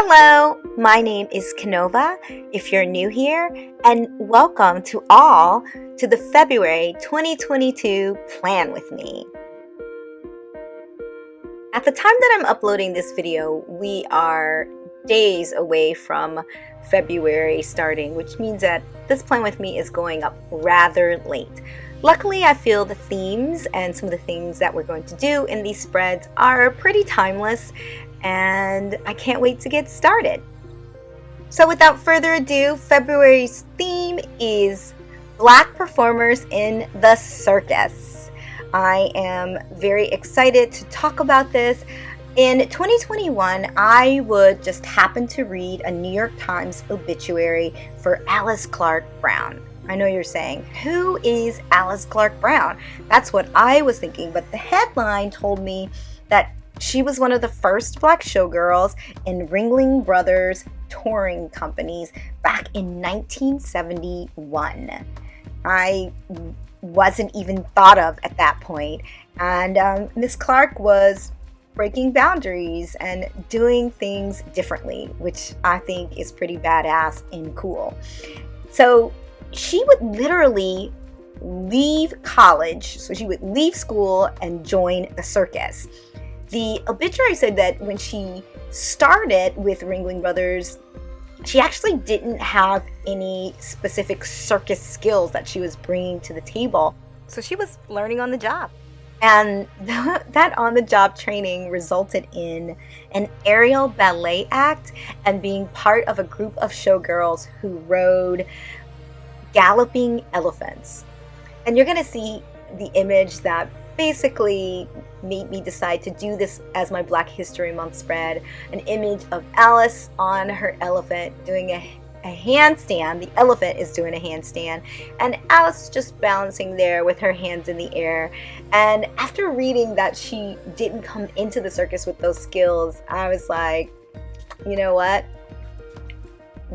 Hello, my name is Kanova, if you're new here, and welcome to all to the February 2022 Plan With Me. At the time that I'm uploading this video, we are days away from February starting, which means that this Plan With Me is going up rather late. Luckily, I feel the themes and some of the things that we're going to do in these spreads are pretty timeless, and I can't wait to get started. So without further ado, February's theme is Black performers in the circus. I am very excited to talk about this. In 2021, I would just happen to read a New York Times obituary for Alice Clark Brown. I know you're saying, who is Alice Clark Brown? That's what I was thinking, but the headline told me that she was one of the first Black showgirls in Ringling Brothers touring companies back in 1971. I wasn't even thought of at that point. And Miss Clark was breaking boundaries and doing things differently, which I think is pretty badass and cool. So she would literally leave college, so she would leave school and join the circus. The obituary said that when she started with Ringling Brothers, she actually didn't have any specific circus skills that she was bringing to the table. So she was learning on the job. And that on-the-job training resulted in an aerial ballet act and being part of a group of showgirls who rode galloping elephants. And you're going to see the image that basically made me decide to do this as my Black History Month spread. An image of Alice on her elephant doing a handstand. The elephant is doing a handstand, and Alice is just balancing there with her hands in the air. And after reading that she didn't come into the circus with those skills, I was like, you know what?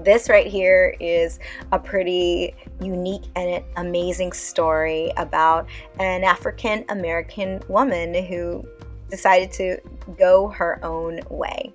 This right here is a pretty unique and amazing story about an African American woman who decided to go her own way.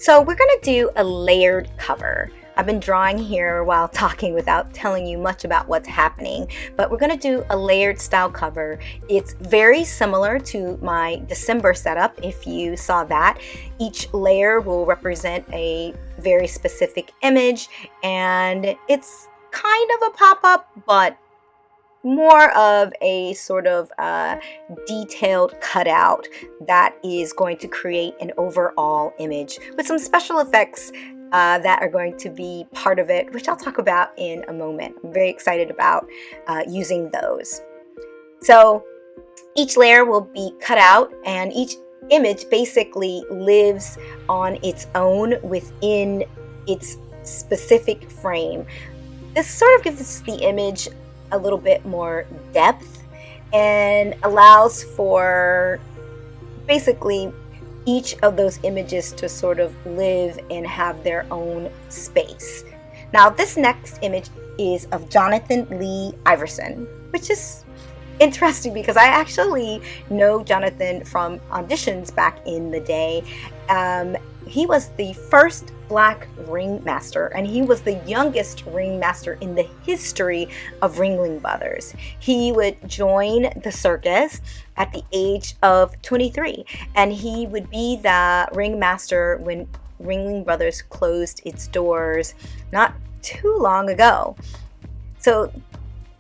So we're going to do a layered cover. I've been drawing here while talking without telling you much about what's happening, but we're going to do a layered style cover. It's very similar to my December setup, if you saw that. Each layer will represent a very specific image, and it's kind of a pop-up, but more of a sort of detailed cutout that is going to create an overall image with some special effects that are going to be part of it, which I'll talk about in a moment. I'm very excited about using those. So each layer will be cut out, and each image basically lives on its own within its specific frame. This sort of gives the image a little bit more depth and allows for basically each of those images to sort of live and have their own space. Now, this next image is of Jonathan Lee Iverson, which is interesting because I actually know Jonathan from auditions back in the day. He was the first Black ringmaster, and he was the youngest ringmaster in the history of Ringling Brothers. He would join the circus at the age of 23, and he would be the ringmaster when Ringling Brothers closed its doors not too long ago. So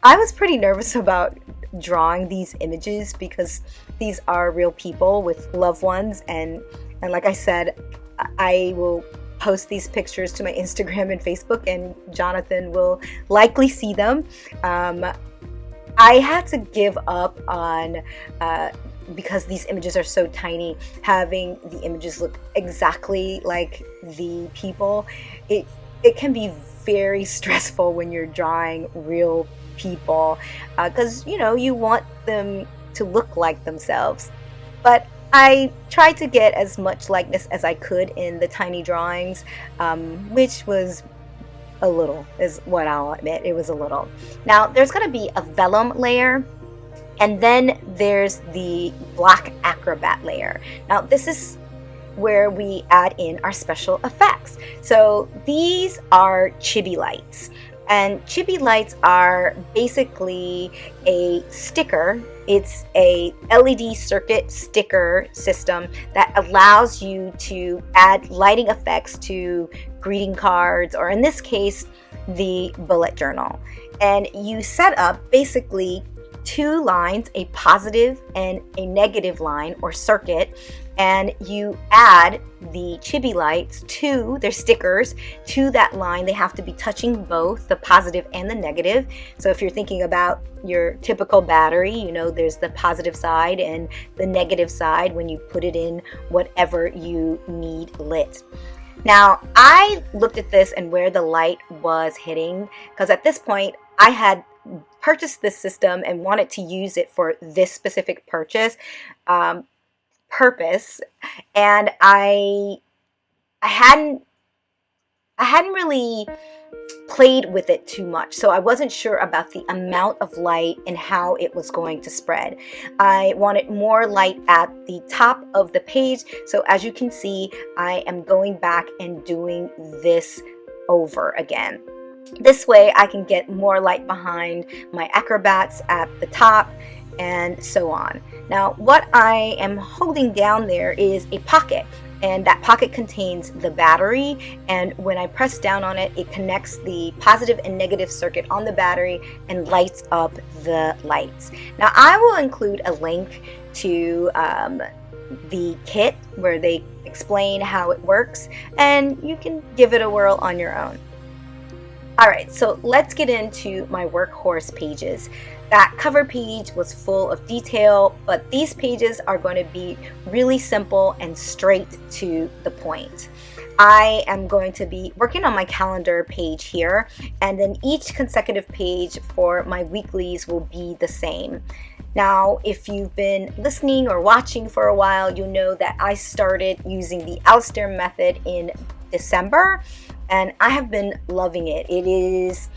I was pretty nervous about drawing these images because these are real people with loved ones, and like I said, I will post these pictures to my Instagram and Facebook, and Jonathan will likely see them. I had to give up on, because these images are so tiny, having the images look exactly like the people. It can be very stressful when you're drawing real people, because you want them to look like themselves. But I tried to get as much likeness as I could in the tiny drawings, which was a little, is what I'll admit. It was a little. Now, there's going to be a vellum layer, And then there's the black acrobat layer. Now this is where we add in our special effects. So these are chibi lights. And chibi lights are basically a sticker. It's a LED circuit sticker system that allows you to add lighting effects to greeting cards, or in this case, the bullet journal. And you set up basically two lines, a positive and a negative line or circuit, and you add the chibi lights to their stickers to that line. They have to be touching both the positive and the negative. So if you're thinking about your typical battery, you know there's the positive side and the negative side when you put it in whatever you need lit. Now I looked at this and where the light was hitting, because at this point I had purchased this system and wanted to use it for this specific purpose, and I hadn't really played with it too much, so I wasn't sure about the amount of light and how it was going to spread. I wanted more light at the top of the page, so as you can see, I am going back and doing this over again. This way I can get more light behind my acrobats at the top and so on. Now what I am holding down there is a pocket, and that pocket contains the battery, and when I press down on it, it connects the positive and negative circuit on the battery and lights up the lights. Now I will include a link to the kit where they explain how it works, and you can give it a whirl on your own. Alright, so let's get into my workhorse pages. That cover page was full of detail, but these pages are going to be really simple and straight to the point. I am going to be working on my calendar page here, and then each consecutive page for my weeklies will be the same. Now, if you've been listening or watching for a while, you know that I started using the Alistair method in December, and I have been loving it. It is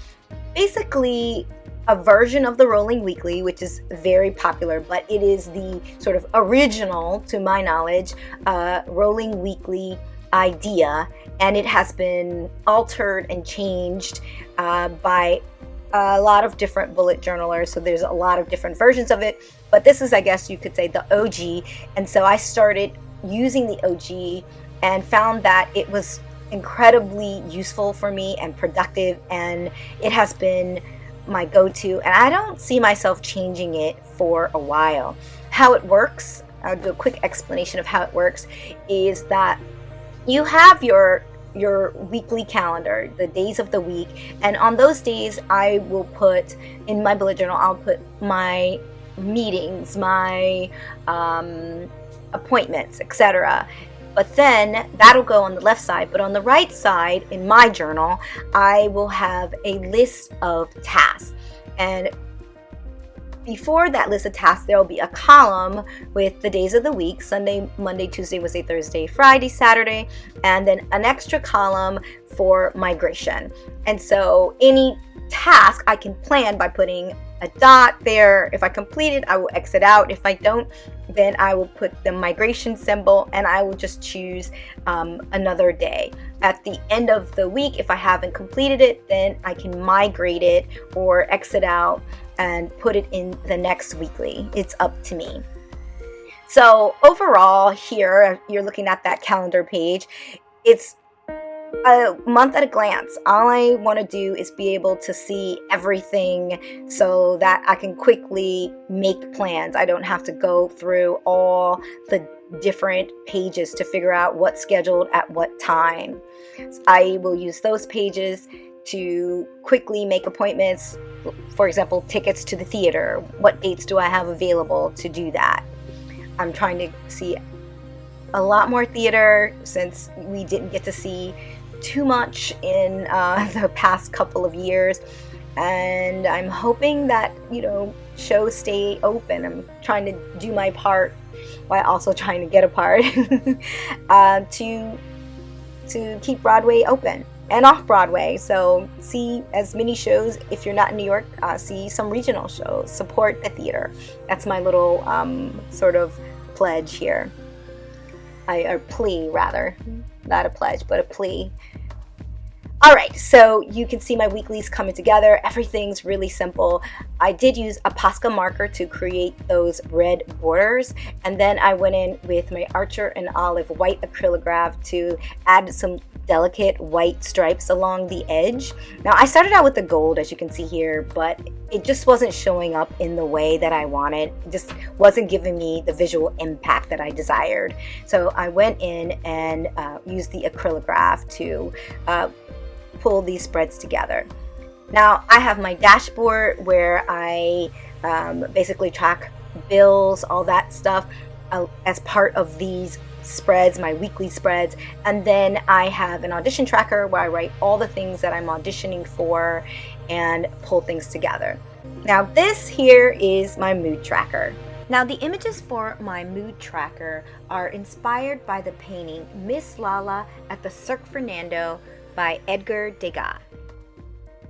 basically a version of the Rolling Weekly, which is very popular, but it is the sort of original, to my knowledge, Rolling Weekly idea, and it has been altered and changed by a lot of different bullet journalers, so there's a lot of different versions of it, but this is, I guess you could say, the OG, and so I started using the OG and found that it was incredibly useful for me and productive, and it has been my go-to, and I don't see myself changing it for a while. How it works, I'll do a quick explanation of how it works, is that you have your weekly calendar, the days of the week, and on those days I will put in my bullet journal, I'll put my meetings, my appointments, etc. But then that'll go on the left side, but on the right side in my journal I will have a list of tasks, and before that list of tasks there will be a column with the days of the week: Sunday, Monday, Tuesday, Wednesday, Thursday, Friday, Saturday, and then an extra column for migration. And so any task I can plan by putting a dot there. If I complete it, I will exit out. If I don't, then I will put the migration symbol, and I will just choose another day. At the end of the week, if I haven't completed it, then I can migrate it or exit out and put it in the next weekly. It's up to me. So overall here, you're looking at that calendar page. It's a month at a glance. All I want to do is be able to see everything so that I can quickly make plans. I don't have to go through all the different pages to figure out what's scheduled at what time. I will use those pages to quickly make appointments. For example, tickets to the theater. What dates do I have available to do that? I'm trying to see a lot more theater since we didn't get to see too much in the past couple of years, and I'm hoping that, you know, shows stay open. I'm trying to do my part while also trying to get a part to keep Broadway open. and off-Broadway. So see as many shows. If you're not in New York, see some regional shows. Support the theater. That's my little sort of pledge here. Or plea, rather. Not a pledge, but a plea. All right, so you can see my weeklies coming together. Everything's really simple. I did use a Posca marker to create those red borders, and then I went in with my Archer and Olive white acrylograph to add some delicate white stripes along the edge. Now I started out with the gold, as you can see here, but it just wasn't showing up in the way that I wanted. It just wasn't giving me the visual impact that I desired. So I went in and used the acrylograph to pull these spreads together. Now I have my dashboard where I basically track bills, all that stuff as part of these spreads, my weekly spreads. And then I have an audition tracker where I write all the things that I'm auditioning for and pull things together. Now this here is my mood tracker. Now the images for my mood tracker are inspired by the painting Miss Lala at the Cirque Fernando by Edgar Degas.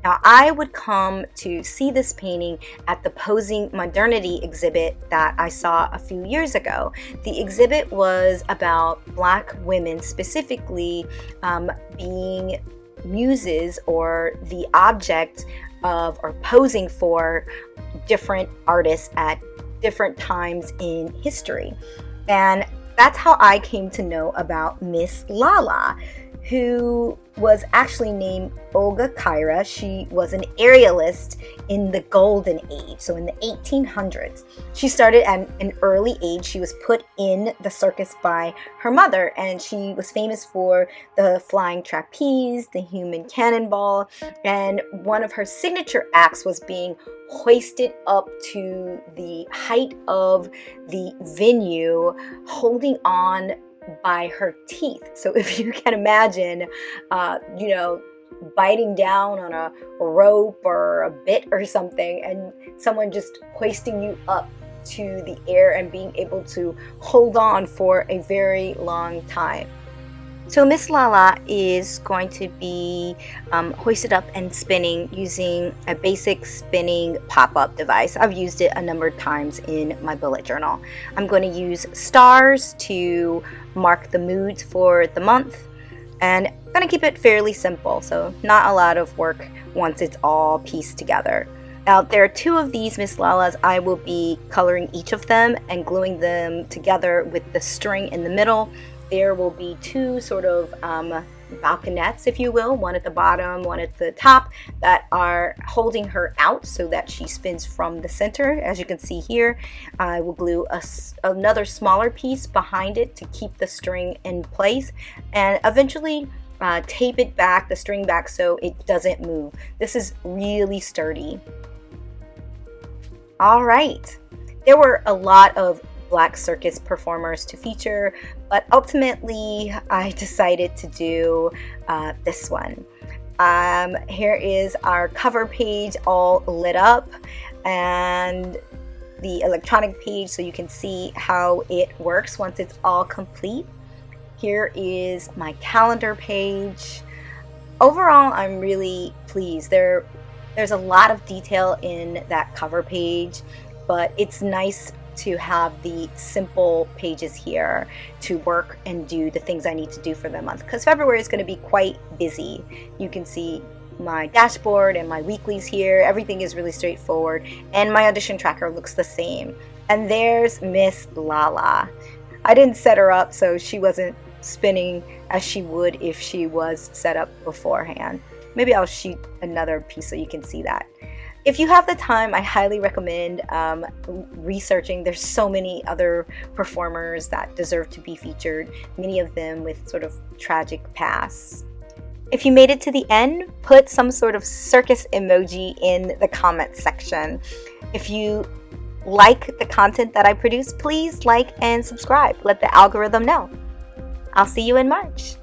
Now I would come to see this painting at the Posing Modernity exhibit that I saw a few years ago. The exhibit was about Black women specifically being muses, or the object of or posing for different artists at different times in history. And that's how I came to know about Miss Lala, who was actually named Olga Kyra. She was an aerialist in the Golden Age, so in the 1800s. She started at an early age. She was put in the circus by her mother, and she was famous for the flying trapeze, the human cannonball, and one of her signature acts was being hoisted up to the height of the venue, holding on by her teeth. So if you can imagine, biting down on a rope or a bit or something, and someone just hoisting you up to the air and being able to hold on for a very long time. So Miss Lala is going to be hoisted up and spinning using a basic spinning pop-up device. I've used it a number of times in my bullet journal. I'm going to use stars to mark the moods for the month, and I'm going to keep it fairly simple, so not a lot of work once it's all pieced together. Now there are two of these Miss Lalas. I will be coloring each of them and gluing them together with the string in the middle. There will be two sort of balconettes, if you will, one at the bottom, one at the top, that are holding her out so that she spins from the center. As you can see here, I will glue another smaller piece behind it to keep the string in place, and eventually tape it back, the string back, so it doesn't move. This is really sturdy. All right, there were a lot of Black Circus performers to feature, but ultimately I decided to do this one. Here is our cover page all lit up, and the electronic page so you can see how it works once it's all complete. Here is my calendar page. Overall, I'm really pleased. There's a lot of detail in that cover page, but it's nice to have the simple pages here to work and do the things I need to do for the month, because February is going to be quite busy. You can see my dashboard and my weeklies here. Everything is really straightforward, and my audition tracker looks the same. And there's Miss Lala. I didn't set her up, so she wasn't spinning as she would if she was set up beforehand. Maybe I'll shoot another piece so you can see that. If you have the time, I highly recommend researching. There's so many other performers that deserve to be featured, many of them with sort of tragic pasts. If you made it to the end, put some sort of circus emoji in the comment section. If you like the content that I produce, please like and subscribe. Let the algorithm know. I'll see you in March.